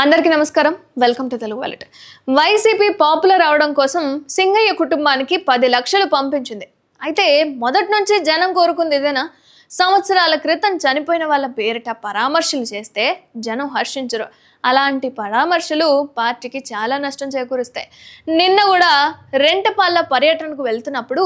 అందరికీ నమస్కారం. Welcome to Telugu wallet. YCP popular అవడం కోసం సింగయ్య కుటుంబానికి 10 లక్షలు పంపించింది. అయితే మొదటి నుంచి జనం కోరుకుంది ఇదేనా? సంవత్సరాల క్రితం చనిపోయిన వాళ్ళ పేరిట పరామర్శలు చేస్తే జనం హర్షించరు. అలాంటి పరామర్శలు పార్టీకి చాలా నష్టం చేకూరుస్తాయి. నిన్న కూడా రెంటపాళ్ళ పర్యటనకు వెళ్తున్నప్పుడు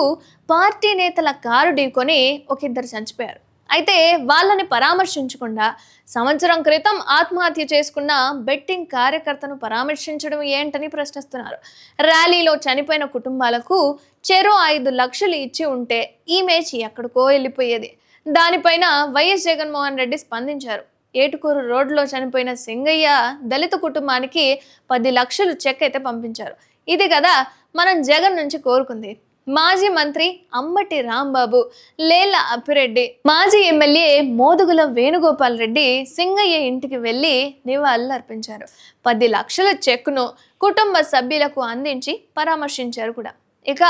పార్టీ నేతల కారు ఢీకొని ఇద్దరు చనిపోయారు. అయితే వాళ్ళని పరామర్శించకుండా సంవత్సరం క్రితం ఆత్మహత్య చేసుకున్న బెట్టింగ్ కార్యకర్తను పరామర్శించడం ఏంటని ప్రశ్నిస్తున్నారు. ర్యాలీలో చనిపోయిన కుటుంబాలకు చెరో 5 లక్షలు ఇచ్చి ఉంటే ఈ మేచి ఎక్కడికో వెళ్ళిపోయేది. దానిపైన వైఎస్ జగన్మోహన్ రెడ్డి స్పందించారు. ఏటుకూరు రోడ్లో చనిపోయిన సింగయ్య దళిత కుటుంబానికి 10 లక్షలు చెక్ అయితే పంపించారు. ఇది కదా మనం జగన్ నుంచి కోరుకుంది. మాజీ మంత్రి అంబటి రాంబాబు, లేళ్ల అప్పిరెడ్డి, మాజీ ఎమ్మెల్యే మోదుగుల వేణుగోపాల్ రెడ్డి సింగయ్య ఇంటికి వెళ్లి నివాళులు అర్పించారు. 10 లక్షల చెక్కును కుటుంబ సభ్యులకు అందించి పరామర్శించారు కూడా. ఇక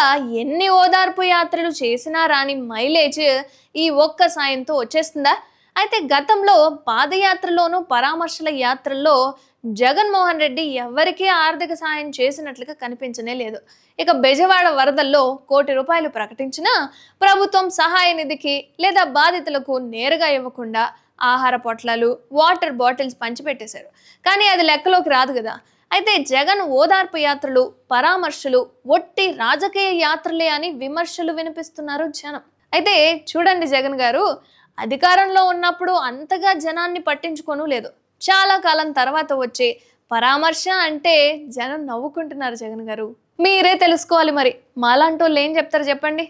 ఎన్ని ఓదార్పు యాత్రలు చేసినా రాని మైలేజ్ ఈ ఒక్క సాయంతో వచ్చేస్తుందా? అయితే గతంలో పాదయాత్రలోనూ పరామర్శల యాత్రల్లో జగన్మోహన్ రెడ్డి ఎవరికీ ఆర్థిక సాయం చేసినట్లుగా కనిపించనే లేదు. ఇక బెజవాడ వరదల్లో ₹1 కోటి ప్రకటించినా ప్రభుత్వం సహాయ నిధికి లేదా బాధితులకు నేరుగా ఇవ్వకుండా ఆహార పొట్లాలు, వాటర్ బాటిల్స్ పంచిపెట్టేశారు. కానీ అది లెక్కలోకి రాదు కదా. అయితే జగన్ ఓదార్పు యాత్రలు, పరామర్శలు ఒట్టి రాజకీయ యాత్రలే అని విమర్శలు వినిపిస్తున్నారు జనం. అయితే చూడండి, జగన్ గారు అధికారంలో ఉన్నప్పుడు అంతగా జనాన్ని పట్టించుకోను లేదు. చాలా కాలం తర్వాత వచ్చే పరామర్శ అంటే జనం నవ్వుకుంటున్నారు. జగన్ గారు మీరే తెలుసుకోవాలి, మరి మాలాంటి వాళ్ళు ఏం చెప్తారు చెప్పండి.